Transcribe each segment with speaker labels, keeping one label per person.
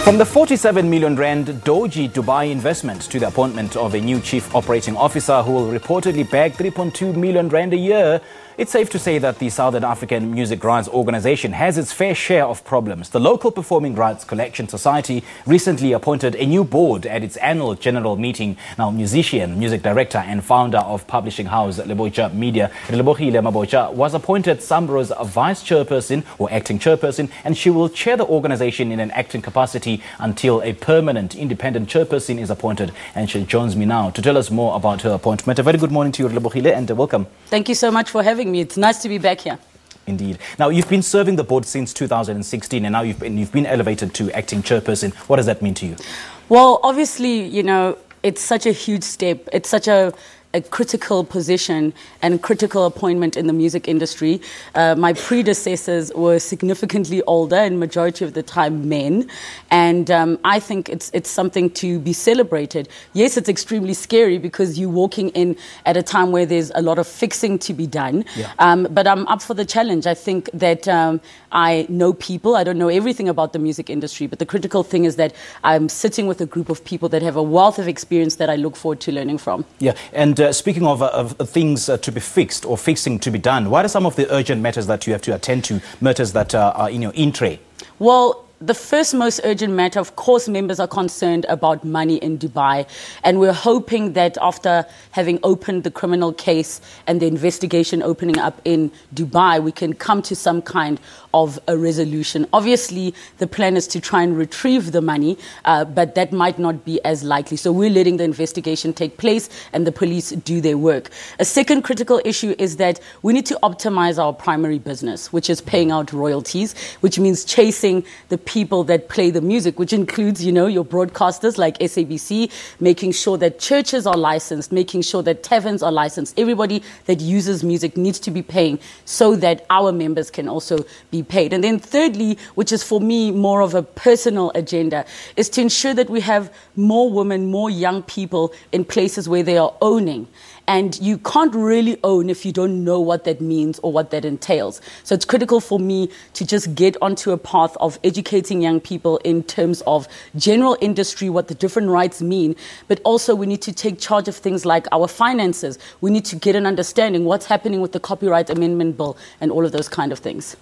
Speaker 1: From the 47 million rand dodgy Dubai investment to the appointment of a new chief operating officer who will reportedly bag 3.2 million rand a year, it's safe to say that the Southern African Music Rights Organization has its fair share of problems. The local Performing Rights Collection Society recently appointed a new board at its annual general meeting. Now, musician, music director and founder of publishing house Lebotja Media Relebogile Mabotja was appointed SAMRO's vice-chairperson or acting chairperson, and she will chair the organization in an acting capacity until a permanent independent chairperson is appointed. And she joins me now to tell us more about her appointment. A very good morning to you, Lebogile, and welcome.
Speaker 2: Thank you so much for having me. It's nice to be back here.
Speaker 1: Indeed. Now, you've been serving the board since 2016, and now you've been elevated to acting chairperson. What does that mean to you?
Speaker 2: Well, obviously, you know, it's such a huge step. It's such a critical position and critical appointment in the music industry. My predecessors were significantly older and majority of the time men. And I think it's something to be celebrated. Yes, it's extremely scary because you're walking in at a time where there's a lot of fixing to be done. Yeah. But I'm up for the challenge. I think that I know people. I don't know everything about the music industry, but the critical thing is that I'm sitting with a group of people that have a wealth of experience that I look forward to learning from.
Speaker 1: Yeah, and speaking of things to be fixed or fixing to be done, what are some of the urgent matters that you have to attend to, matters that are in your in-tray?
Speaker 2: Well, the first most urgent matter, of course, members are concerned about money in Dubai. And we're hoping that after having opened the criminal case and the investigation opening up in Dubai, we can come to some kind of a resolution. Obviously, the plan is to try and retrieve the money, but that might not be as likely. So we're letting the investigation take place and the police do their work. A second critical issue is that we need to optimize our primary business, which is paying out royalties, which means chasing the people that play the music, which includes, you know, your broadcasters like SABC, making sure that churches are licensed, making sure that taverns are licensed. Everybody that uses music needs to be paying so that our members can also be paid. And then thirdly, which is for me more of a personal agenda, is to ensure that we have more women, more young people in places where they are owning. And you can't really own if you don't know what that means or what that entails. So it's critical for me to just get onto a path of educating young people in terms of general industry, what the different rights mean. But also we need to take charge of things like our finances. We need to get an understanding what's happening with the Copyright Amendment Bill and all of those kind of things.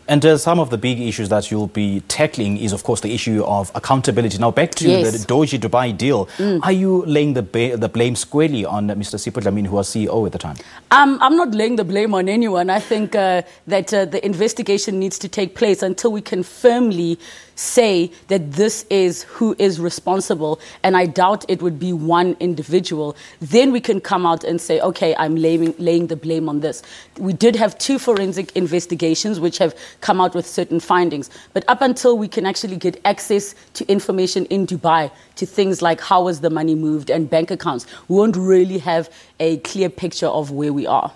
Speaker 1: And some of the big issues that you'll be tackling is, of course, the issue of accountability. Now, back to the dodgy Dubai deal. Are you laying the blame squarely on Mr. Sipho Dlamini, who was CEO at the time?
Speaker 2: I'm not laying the blame on anyone. I think that the investigation needs to take place until we can firmly say that this is who is responsible, and I doubt it would be one individual. Then we can come out and say, okay, I'm laying the blame on this. We did have 2 forensic investigations which have come out with certain findings, but up until we can actually get access to information in Dubai, to things like how was the money moved and bank accounts, we won't really have a clear picture of where we are.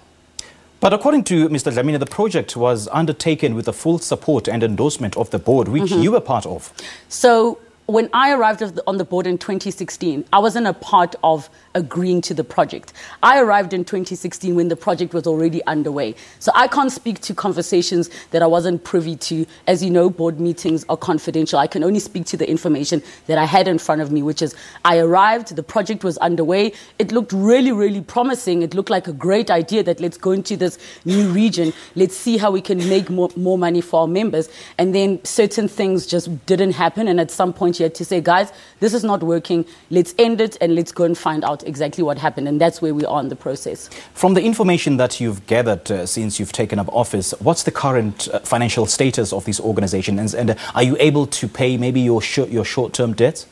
Speaker 1: But according to Mr. Dlamini, the project was undertaken with the full support and endorsement of the board, which you were part of.
Speaker 2: So when I arrived on the board in 2016, I wasn't a part of agreeing to the project. I arrived in 2016 when the project was already underway. So I can't speak to conversations that I wasn't privy to. As you know, board meetings are confidential. I can only speak to the information that I had in front of me, which is I arrived, the project was underway. It looked really, really promising. It looked like a great idea that let's go into this new region. Let's see how we can make more money for our members. And then certain things just didn't happen. And at some point you had to say, guys, this is not working. Let's end it and let's go and find out exactly what happened. And that's where we are in the process.
Speaker 1: From the information that you've gathered since you've taken up office, what's the current financial status of this organization? And are you able to pay maybe your short-term debts?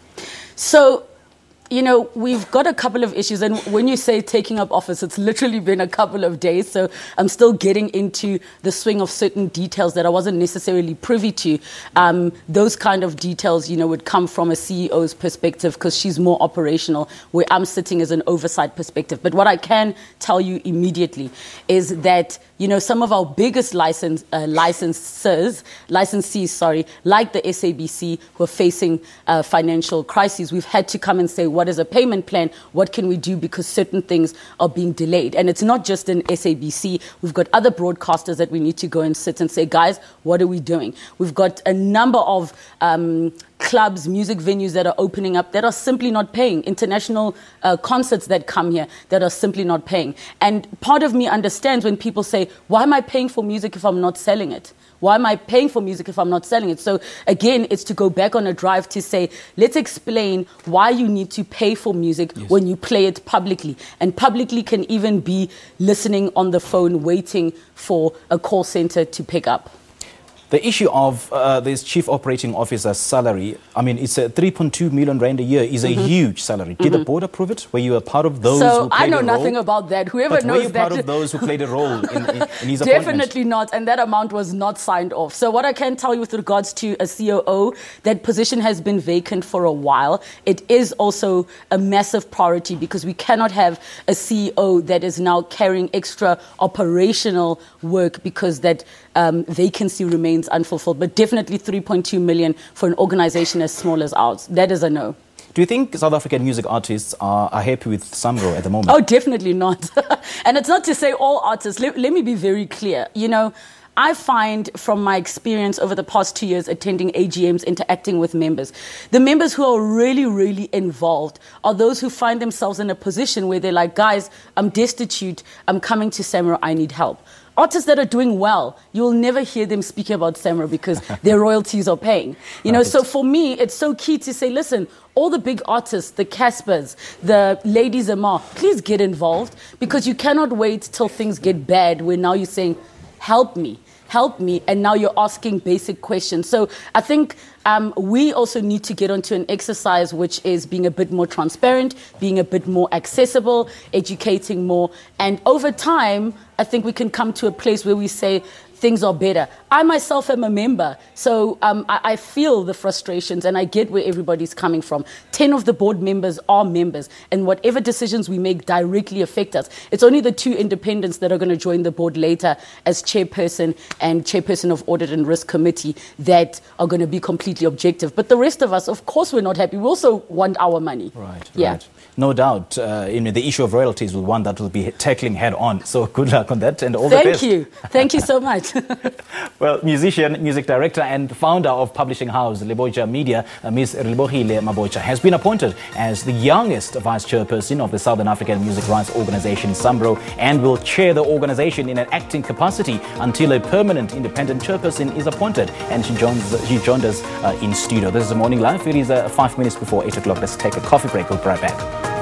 Speaker 2: So, you know, we've got a couple of issues. And when you say taking up office, it's literally been a couple of days. So I'm still getting into the swing of certain details that I wasn't necessarily privy to. Those kind of details, you know, would come from a CEO's perspective because she's more operational, where I'm sitting as an oversight perspective. But what I can tell you immediately is that, you know, some of our biggest licensees, like the SABC, who are facing financial crises, we've had to come and say, what is a payment plan? What can we do? Because certain things are being delayed. And it's not just in SABC. We've got other broadcasters that we need to go and sit and say, guys, what are we doing? We've got a number of clubs, music venues that are opening up that are simply not paying, international concerts that come here that are simply not paying. And part of me understands when people say, why am I paying for music if I'm not selling it? Why am I paying for music if I'm not selling it? So again, it's to go back on a drive to say, let's explain why you need to pay for music when you play it publicly. And publicly can even be listening on the phone, waiting for a call center to pick up.
Speaker 1: The issue of this chief operating officer's salary, I mean, it's a 3.2 million rand a year, is a huge salary. Did the board approve it? Were you a part of those who played a role?
Speaker 2: So I know nothing about that. Whoever knows that.
Speaker 1: Were you part of those who played a role in his appointment?
Speaker 2: Definitely not, and that amount was not signed off. So what I can tell you with regards to a COO, that position has been vacant for a while. It is also a massive priority because we cannot have a CEO that is now carrying extra operational work because that vacancy remains unfulfilled, but definitely 3.2 million for an organization as small as ours. That is a no.
Speaker 1: Do you think South African music artists are happy with SAMRO at the moment?
Speaker 2: Oh, definitely not. And it's not to say all artists. Let me be very clear. You know, I find from my experience over the past 2 years attending AGMs, interacting with members, the members who are really, really involved are those who find themselves in a position where they're like, guys, I'm destitute, I'm coming to SAMRO, I need help. Artists that are doing well, you will never hear them speak about SAMRO because their royalties are paying. You know, so for me, it's so key to say, listen, all the big artists, the Caspers, the Lady Zamar, please get involved because you cannot wait till things get bad where now you're saying, help me, and now you're asking basic questions. So I think we also need to get onto an exercise which is being a bit more transparent, being a bit more accessible, educating more. And over time, I think we can come to a place where we say, things are better. I myself am a member, so I feel the frustrations and I get where everybody's coming from. 10 of the board members are members, and whatever decisions we make directly affect us. It's only the 2 independents that are going to join the board later as chairperson and chairperson of Audit and Risk Committee that are going to be completely objective. But the rest of us, of course, we're not happy. We also want our money.
Speaker 1: Right,
Speaker 2: yeah.
Speaker 1: Right. No doubt, the issue of royalties will one that will be tackling head on. So good luck on that and all the best.
Speaker 2: Thank you. Thank you so much.
Speaker 1: Well, musician, music director and founder of publishing house Lebotja Media, Ms. Relebogile Mabotja, has been appointed as the youngest vice-chairperson of the Southern African Music Rights Organization, SAMRO, and will chair the organization in an acting capacity until a permanent independent chairperson is appointed. And she joined us in studio. This is the Morning Live. It is 5 minutes before 8 o'clock. Let's take a coffee break. We'll be right back.